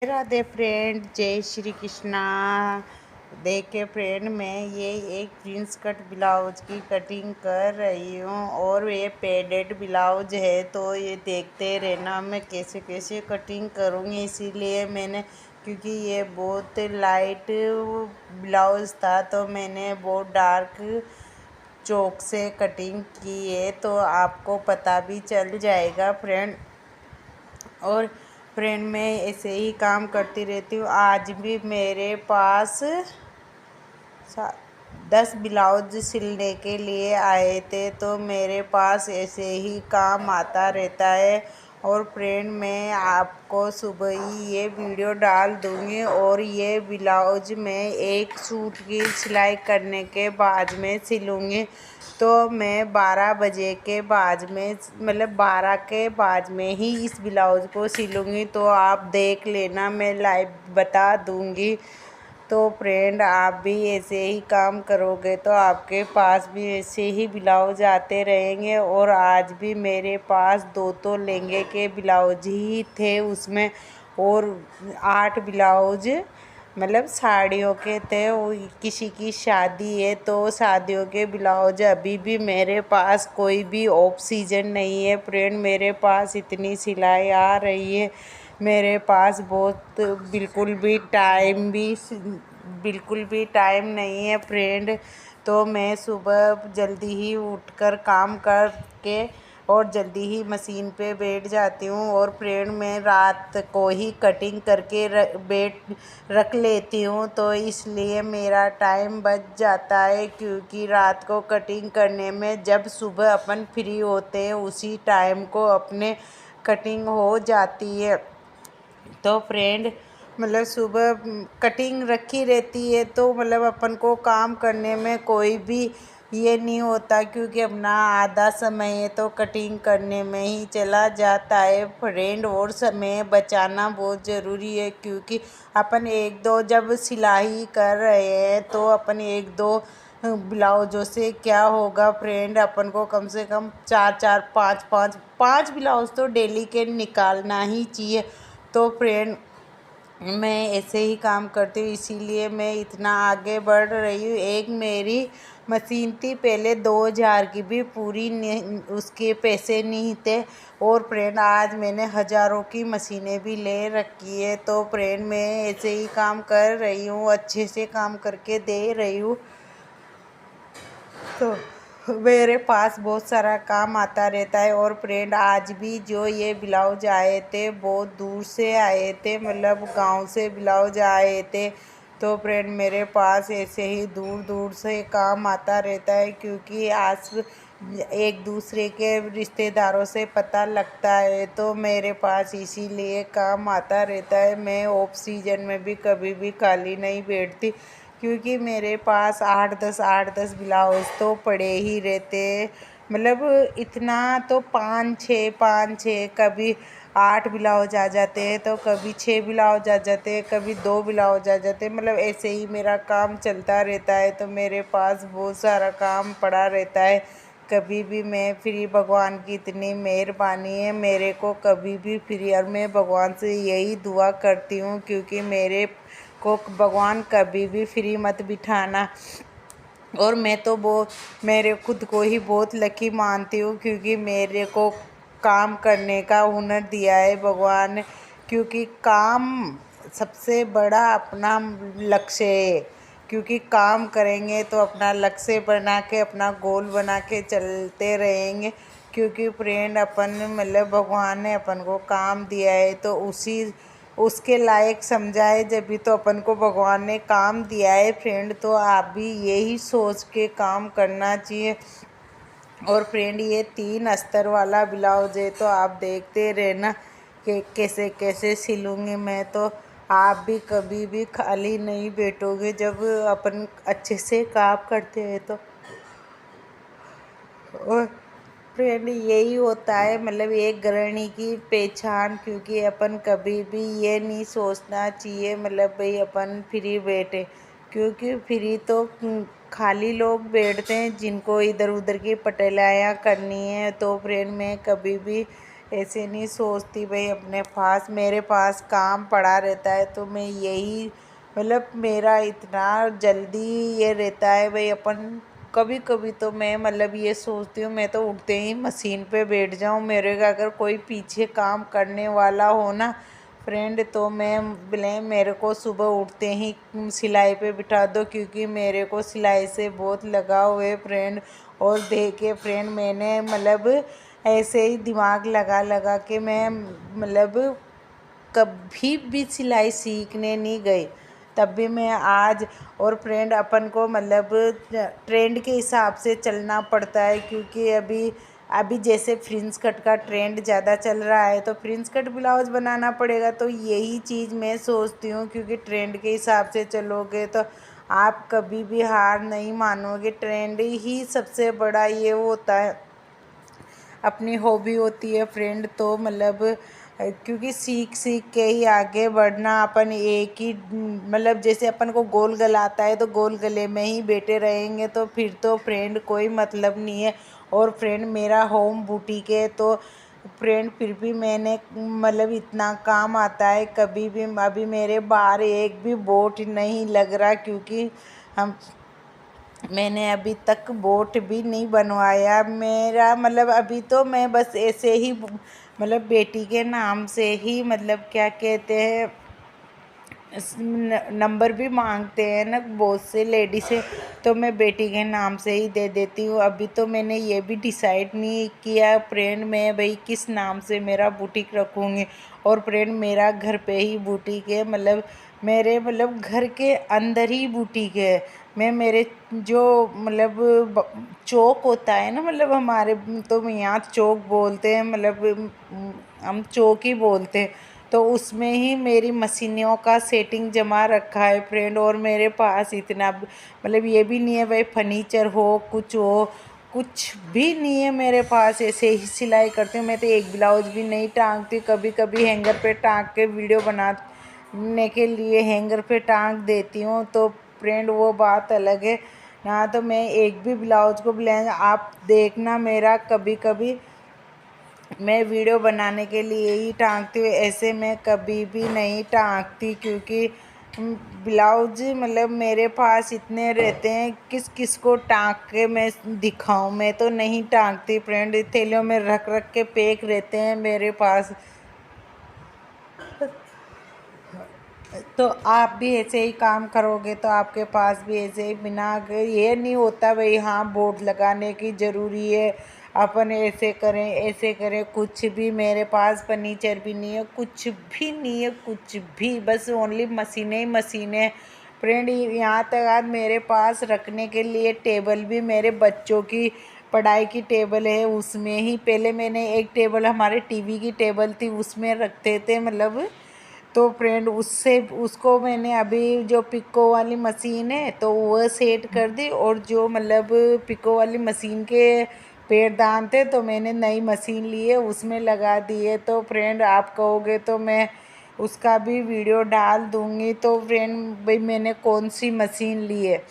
Radhe friend, जय श्री कृष्णा। देखे friend, मैं ये एक प्रिंस कट ब्लाउज की कटिंग कर रही हूँ और ये पेडेड ब्लाउज है। तो ये देखते रहना मैं कैसे कैसे कटिंग करूँगी। इसीलिए मैंने, क्योंकि ये बहुत लाइट ब्लाउज था तो मैंने बहुत डार्क चौक से कटिंग की है। तो आपको पता भी चल जाएगा फ्रेंड। और फ्रेंड, मैं ऐसे ही काम करती रहती हूँ। आज भी मेरे पास 10 ब्लाउज सिलने के लिए आए थे, तो मेरे पास ऐसे ही काम आता रहता है। और फ्रेंड, मैं आपको सुबह ही ये वीडियो डाल दूँगी। और ये ब्लाउज मैं एक सूट की सिलाई करने के बाद में सिलूँगी। तो मैं 12 बजे के बाद में, मतलब 12 के बाद में ही इस ब्लाउज को सिलूँगी। तो आप देख लेना, मैं लाइव बता दूँगी। तो फ्रेंड, आप भी ऐसे ही काम करोगे तो आपके पास भी ऐसे ही ब्लाउज आते रहेंगे। और आज भी मेरे पास 2 तो लहंगे के ब्लाउज ही थे उसमें, और 8 ब्लाउज मतलब साड़ियों के थे। वो किसी की शादी है तो शादियों के ब्लाउज अभी भी मेरे पास कोई भी ऑफ सीजन नहीं है फ्रेंड। मेरे पास इतनी सिलाई आ रही है। मेरे पास बहुत बिल्कुल भी टाइम नहीं है फ्रेंड। तो मैं सुबह जल्दी ही उठकर काम करके और जल्दी ही मशीन पे बैठ जाती हूँ। और फ्रेंड, मैं रात को ही कटिंग करके रख लेती हूँ, तो इसलिए मेरा टाइम बच जाता है। क्योंकि रात को कटिंग करने में जब सुबह अपन फ्री होते हैं उसी टाइम को अपने कटिंग हो जाती है। तो फ्रेंड, मतलब सुबह कटिंग रखी रहती है तो मतलब अपन को काम करने में कोई भी ये नहीं होता, क्योंकि अपना आधा समय तो कटिंग करने में ही चला जाता है फ्रेंड। और समय बचाना बहुत ज़रूरी है, क्योंकि अपन एक दो जब सिलाई कर रहे हैं तो अपन एक दो ब्लाउजों से क्या होगा फ्रेंड, अपन को कम से कम 4 4 5 5 ब्लाउज तो डेली के निकालना ही चाहिए। तो फ्रेंड, मैं ऐसे ही काम करती हूँ, इसीलिए मैं इतना आगे बढ़ रही हूँ। एक मेरी मशीन थी पहले 2000 की भी पूरी उसके पैसे नहीं थे। और फ्रेंड, आज मैंने हज़ारों की मशीनें भी ले रखी है। तो फ्रेंड, मैं ऐसे ही काम कर रही हूँ, अच्छे से काम करके दे रही हूँ। तो मेरे पास बहुत सारा काम आता रहता है। और फ्रेंड, आज भी जो ये ब्लाउज आए थे बहुत दूर से आए थे, मतलब गांव से ब्लाउज आए थे। तो फ्रेंड, मेरे पास ऐसे ही दूर दूर से काम आता रहता है, क्योंकि आज एक दूसरे के रिश्तेदारों से पता लगता है। तो मेरे पास इसीलिए काम आता रहता है। मैं ऑफ सीजन में भी कभी भी खाली नहीं बैठती, क्योंकि मेरे पास 8 10 ब्लाउज तो पड़े ही रहते। मतलब इतना तो 5 6 कभी 8 ब्लाउज आ जाते हैं, तो कभी 6 ब्लाउज आ जाते हैं, कभी 2 ब्लाउज आ जाते हैं। मतलब ऐसे ही मेरा काम चलता रहता है। तो मेरे पास बहुत सारा काम पड़ा रहता है। कभी भी मैं फ्री, भगवान की इतनी मेहरबानी है मेरे को कभी भी फ्री। और मैं भगवान से यही दुआ करती हूँ, क्योंकि मेरे को भगवान कभी भी फ्री मत बिठाना। और मैं तो मेरे खुद को ही बहुत लकी मानती हूँ, क्योंकि मेरे को काम करने का हुनर दिया है भगवान ने। क्योंकि काम सबसे बड़ा अपना लक्ष्य है, क्योंकि काम करेंगे तो अपना लक्ष्य बना के, अपना गोल बना के चलते रहेंगे। क्योंकि फ्रेंड, अपन मतलब भगवान ने अपन को काम दिया है तो उसके लायक समझाए, जब भी तो अपन को भगवान ने काम दिया है फ्रेंड। तो आप भी यही सोच के काम करना चाहिए। और फ्रेंड, ये 3 अस्तर वाला ब्लाउज है, तो आप देखते रहना कि कैसे कैसे सिलूँगी मैं। तो आप भी कभी भी खाली नहीं बैठोगे जब अपन अच्छे से काम करते हैं तो। और फ्रेंड, यही होता है मतलब एक गृहिणी की पहचान, क्योंकि अपन कभी भी ये नहीं सोचना चाहिए मतलब भाई अपन फ्री बैठे, क्योंकि फ्री तो खाली लोग बैठते हैं जिनको इधर उधर की पटेलायाँ करनी है। तो फ्रेंड, मैं कभी भी ऐसे नहीं सोचती भाई अपने पास, मेरे पास काम पड़ा रहता है तो मैं यही मतलब मेरा इतना जल्दी ये रहता है भाई अपन। कभी कभी तो मैं मतलब ये सोचती हूँ मैं तो उठते ही मशीन पे बैठ जाऊँ, मेरे का अगर कोई पीछे काम करने वाला हो ना फ्रेंड तो मैं बोले मेरे को सुबह उठते ही सिलाई पे बिठा दो, क्योंकि मेरे को सिलाई से बहुत लगाव है फ्रेंड। और देखे फ्रेंड मैंने मतलब ऐसे ही दिमाग लगा लगा के मैं मतलब कभी भी सिलाई सीखने नहीं गई, तब भी मैं आज। और फ्रेंड अपन को मतलब ट्रेंड के हिसाब से चलना पड़ता है, क्योंकि अभी अभी जैसे फ्रिंज कट का ट्रेंड ज़्यादा चल रहा है तो फ्रिंज कट ब्लाउज बनाना पड़ेगा। तो यही चीज़ मैं सोचती हूँ, क्योंकि ट्रेंड के हिसाब से चलोगे तो आप कभी भी हार नहीं मानोगे। ट्रेंड ही सबसे बड़ा ये होता है, अपनी हॉबी होती है फ्रेंड। तो मतलब क्योंकि सीख सीख के ही आगे बढ़ना, अपन एक ही मतलब जैसे अपन को गोल गला आता है तो गोल गले में ही बैठे रहेंगे तो फिर तो फ्रेंड कोई मतलब नहीं है। और फ्रेंड मेरा होम बुटीक है तो फ्रेंड फिर भी मैंने मतलब इतना काम आता है, कभी भी अभी मेरे बाहर एक भी बोट नहीं लग रहा, क्योंकि हम मैंने अभी तक बोट भी नहीं बनवाया मेरा। मतलब अभी तो मैं बस ऐसे ही मतलब बेटी के नाम से ही मतलब क्या कहते हैं नंबर भी मांगते हैं ना बहुत से लेडी से, तो मैं बेटी के नाम से ही दे देती हूँ। अभी तो मैंने ये भी डिसाइड नहीं किया फ्रेंड मैं भाई किस नाम से मेरा बुटीक रखूँगी। और फ्रेंड मेरा घर पे ही बुटीक है, मतलब मेरे मतलब घर के अंदर ही बुटीक है। मैं मेरे जो मतलब चौक होता है ना, मतलब हमारे तो यहाँ चौक बोलते हैं, मतलब हम चौक ही बोलते हैं। तो उसमें ही मेरी मशीनों का सेटिंग जमा रखा है फ्रेंड। और मेरे पास इतना मतलब ये भी नहीं है भाई फर्नीचर हो कुछ भी नहीं है मेरे पास, ऐसे ही सिलाई करती हूँ मैं। तो एक ब्लाउज भी नहीं टांगती, कभी कभी हैंगर पे टांग के वीडियो बनाने के लिए हैंगर पे टांग देती हूँ, तो फ्रेंड वो बात अलग है ना। तो मैं एक भी ब्लाउज को ब्लाउज आप देखना मेरा कभी कभी मैं वीडियो बनाने के लिए ही टांगती हूँ, ऐसे मैं कभी भी नहीं टांगती, क्योंकि ब्लाउज मतलब मेरे पास इतने रहते हैं किस किस को टांग के मैं दिखाऊं। मैं तो नहीं टांगती फ्रेंड, थैलियों में रख रख के पैक रहते हैं मेरे पास। तो आप भी ऐसे ही काम करोगे तो आपके पास भी ऐसे ही बिना ये नहीं होता भाई हाँ बोर्ड लगाने की ज़रूरी है अपन ऐसे करें, कुछ भी मेरे पास फर्नीचर भी नहीं है, कुछ भी नहीं है, कुछ भी, बस ओनली मशीनें ही मशीनें फ्रेंड। यहाँ तक आज मेरे पास रखने के लिए टेबल भी मेरे बच्चों की पढ़ाई की टेबल है, उसमें ही पहले मैंने एक टेबल हमारे टीवी की टेबल थी उसमें रखते थे मतलब। तो फ्रेंड उससे उसको मैंने अभी जो पिको वाली मशीन है तो वो सेट कर दी, और जो मतलब पिको वाली मशीन के पैरदान थे तो मैंने नई मशीन ली है उसमें लगा दिए। तो फ्रेंड आप कहोगे तो मैं उसका भी वीडियो डाल दूँगी। तो फ्रेंड भाई मैंने कौन सी मशीन ली है,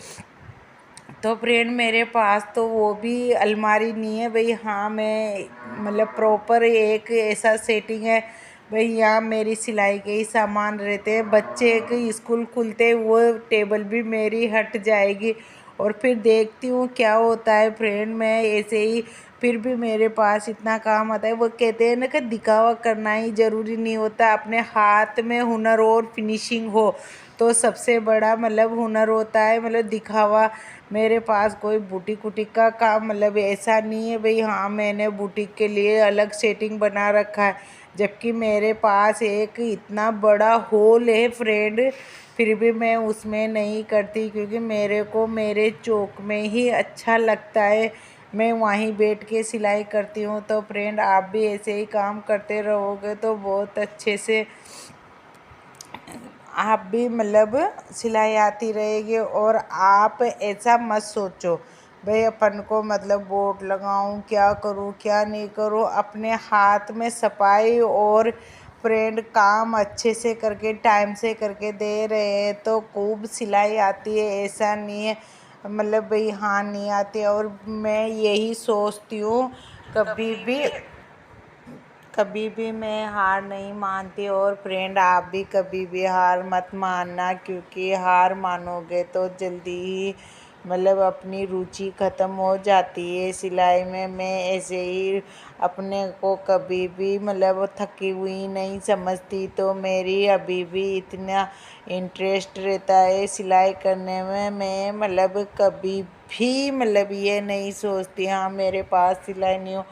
तो फ्रेंड मेरे पास तो वो भी अलमारी नहीं है भाई हाँ मैं मतलब प्रॉपर एक ऐसा सेटिंग है भाई यहाँ मेरी सिलाई के ही सामान रहते हैं। बच्चे के स्कूल खुलते वो टेबल भी मेरी हट जाएगी, और फिर देखती हूँ क्या होता है फ्रेंड मैं ऐसे ही फिर भी मेरे पास इतना काम आता है। वो कहते हैं ना कि दिखावा करना ही ज़रूरी नहीं होता, अपने हाथ में हुनर और फिनिशिंग हो तो सबसे बड़ा मतलब हुनर होता है। मतलब दिखावा मेरे पास कोई बुटीक वुटीक का काम मतलब ऐसा नहीं है भाई हाँ मैंने बुटीक के लिए अलग सेटिंग बना रखा है, जबकि मेरे पास एक इतना बड़ा हॉल है फ्रेंड, फिर भी मैं उसमें नहीं करती, क्योंकि मेरे को मेरे चौक में ही अच्छा लगता है, मैं वहीं बैठ के सिलाई करती हूँ। तो फ्रेंड आप भी ऐसे ही काम करते रहोगे तो बहुत अच्छे से आप भी मतलब सिलाई आती रहेगी। और आप ऐसा मत सोचो भाई अपन को मतलब बोर्ड लगाऊं क्या करूं क्या नहीं करूं, अपने हाथ में सफाई और फ्रेंड काम अच्छे से करके टाइम से करके दे रहे हैं तो खूब सिलाई आती है, ऐसा नहीं है मतलब भाई हाँ नहीं आती। और मैं यही सोचती हूँ कभी भी कभी भी मैं हार नहीं मानती। और फ्रेंड, आप भी कभी भी हार मत मानना, क्योंकि हार मानोगे तो जल्दी ही अपनी रुचि ख़त्म हो जाती है सिलाई में। मैं ऐसे ही अपने को कभी भी थकी हुई नहीं समझती, तो मेरी अभी भी इतना इंटरेस्ट रहता है सिलाई करने में। मैं कभी भी ये नहीं सोचती हाँ मेरे पास सिलाई नहीं हो।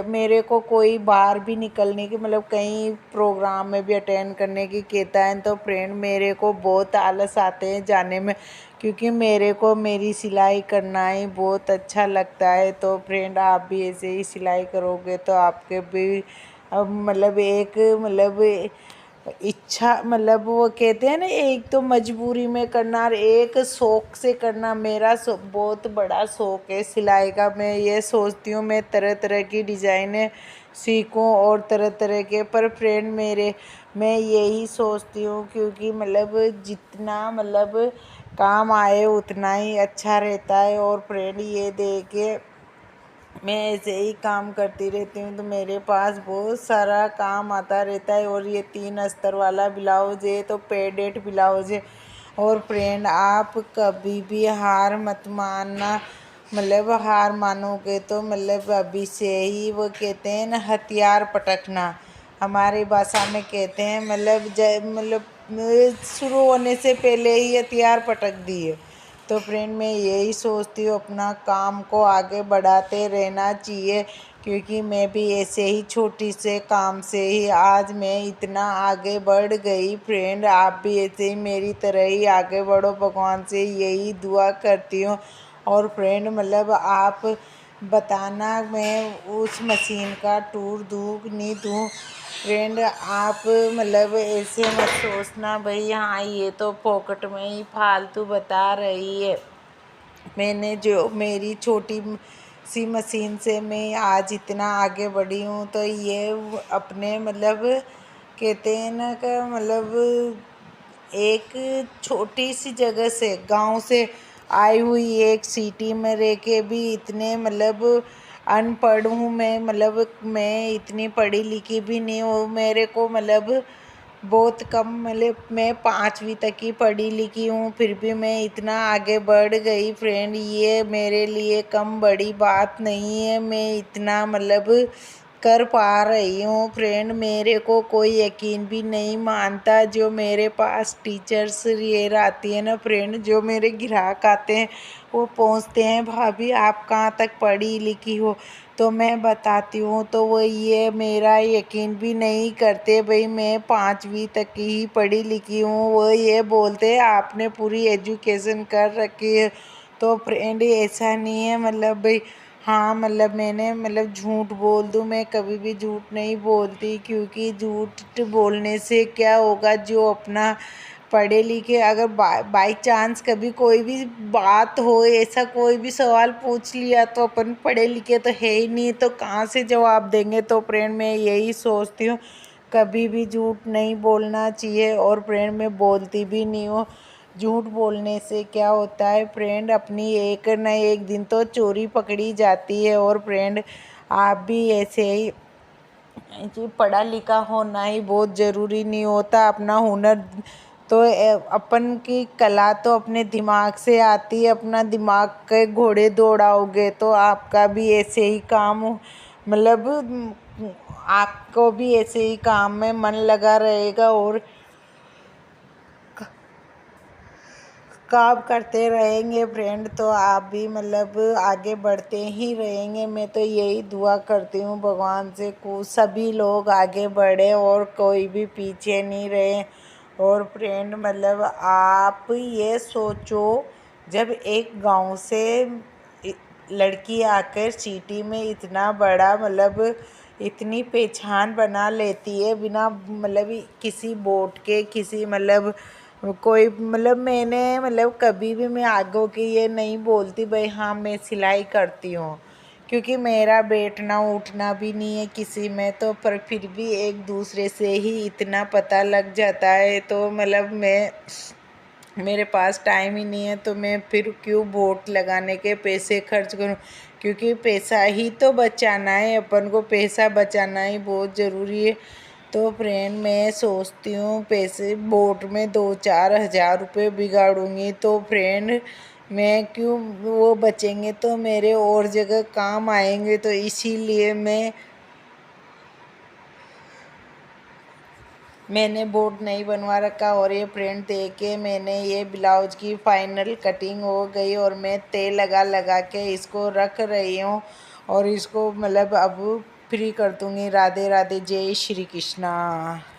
मेरे को कोई बाहर भी निकलने की कहीं प्रोग्राम में भी अटेंड करने की कहता है तो फ्रेंड मेरे को बहुत आलस आते हैं जाने में, क्योंकि मेरे को मेरी सिलाई करना ही बहुत अच्छा लगता है। तो फ्रेंड, आप भी ऐसे ही सिलाई करोगे तो आपके भी एक इच्छा वो कहते हैं ना, एक तो मजबूरी में करना और एक शौक से करना। मेरा बहुत बड़ा शौक है सिलाई का। मैं ये सोचती हूँ मैं तरह तरह की डिज़ाइनें सीखूं और तरह तरह के, पर फ्रेंड मैं यही सोचती हूँ क्योंकि जितना काम आए उतना ही अच्छा रहता है। और फ्रेंड, ये देखे मैं ऐसे ही काम करती रहती हूँ तो मेरे पास बहुत सारा काम आता रहता है। और ये 3 अस्तर वाला ब्लाउज है तो पेडेड ब्लाउज है। और फ्रेंड, आप कभी भी हार मत मानना। हार मानोगे तो अभी से ही वो कहते हैं ना, हथियार पटकना हमारी भाषा में कहते हैं। शुरू होने से पहले ही हथियार पटक दिए। तो फ्रेंड, मैं यही सोचती हूँ अपना काम को आगे बढ़ाते रहना चाहिए, क्योंकि मैं भी ऐसे ही छोटी से काम से ही आज मैं इतना आगे बढ़ गई। फ्रेंड, आप भी ऐसे ही मेरी तरह ही आगे बढ़ो, भगवान से यही दुआ करती हूँ। और फ्रेंड, आप बताना मैं उस मशीन का टूर दूँ नहीं दूँ। फ्रेंड, आप ऐसे मत सोचना भाई हाँ ये तो पॉकेट में ही फालतू बता रही है। मैंने जो मेरी छोटी सी मशीन से मैं आज इतना आगे बढ़ी हूँ, तो ये अपने कहते हैं ना कि एक छोटी सी जगह से, गांव से आई हुई एक सिटी में रह के भी इतने अनपढ़ हूँ मैं। मैं इतनी पढ़ी लिखी भी नहीं हूँ। मेरे को बहुत कम मैं 5वीं तक ही पढ़ी लिखी हूँ, फिर भी मैं इतना आगे बढ़ गई। फ्रेंड, ये मेरे लिए कम बड़ी बात नहीं है। मैं इतना कर पा रही हूँ। फ्रेंड, मेरे को कोई यकीन भी नहीं मानता। जो मेरे पास टीचर्स ये आती है ना फ्रेंड, जो मेरे ग्राहक आते हैं वो पूछते हैं भाभी आप कहाँ तक पढ़ी लिखी हो, तो मैं बताती हूँ तो वो ये मेरा यकीन भी नहीं करते भाई मैं 5वीं तक की ही पढ़ी लिखी हूँ। वो ये बोलते हैं आपने पूरी एजुकेशन कर रखी है। तो फ्रेंड, ऐसा नहीं है भाई हाँ मैंने झूठ बोल दूँ। मैं कभी भी झूठ नहीं बोलती, क्योंकि झूठ बोलने से क्या होगा, जो अपना पढ़े लिखे अगर बाई चांस कभी कोई भी बात हो, ऐसा कोई भी सवाल पूछ लिया तो अपन पढ़े लिखे तो है ही नहीं, तो कहाँ से जवाब देंगे। तो फ्रेंड, मैं यही सोचती हूँ कभी भी झूठ नहीं बोलना चाहिए। और फ्रेंड, मैं बोलती भी नहीं हूँ। झूठ बोलने से क्या होता है फ्रेंड, अपनी एक न एक दिन तो चोरी पकड़ी जाती है। और फ्रेंड, आप भी ऐसे ही पढ़ा लिखा होना ही बहुत ज़रूरी नहीं होता। अपना हुनर तो अपन की कला तो अपने दिमाग से आती है। अपना दिमाग के घोड़े दौड़ाओगे तो आपका भी ऐसे ही काम आपको भी ऐसे ही काम में मन लगा रहेगा और काम करते रहेंगे। फ्रेंड, तो आप भी आगे बढ़ते ही रहेंगे। मैं तो यही दुआ करती हूँ भगवान से को सभी लोग आगे बढ़े और कोई भी पीछे नहीं रहे। और फ्रेंड, आप ये सोचो, जब एक गांव से लड़की आकर सिटी में इतना बड़ा इतनी पहचान बना लेती है बिना किसी बोर्ड के, किसी कोई मैंने कभी भी मैं आगे के ये नहीं बोलती भाई हाँ मैं सिलाई करती हूँ, क्योंकि मेरा बैठना उठना भी नहीं है किसी में। तो पर फिर भी एक दूसरे से ही इतना पता लग जाता है। तो मैं मेरे पास टाइम ही नहीं है, तो मैं फिर क्यों वोट लगाने के पैसे खर्च करूं, क्योंकि पैसा ही तो बचाना है, अपन को पैसा बचाना ही बहुत ज़रूरी है। तो फ्रेंड मैं सोचती हूँ पैसे बोट में 2-4 हज़ार रुपये बिगाड़ूँगी तो फ्रेंड मैं क्यों, वो बचेंगे तो मेरे और जगह काम आएंगे। तो इसीलिए मैंने बोर्ड नहीं बनवा रखा। और ये फ्रेंड देखे मैंने ये ब्लाउज की फाइनल कटिंग हो गई और मैं तेल लगा के इसको रख रही हूँ और इसको मतलब अब फ्री कर दूँगी। राधे राधे, जय श्री कृष्णा।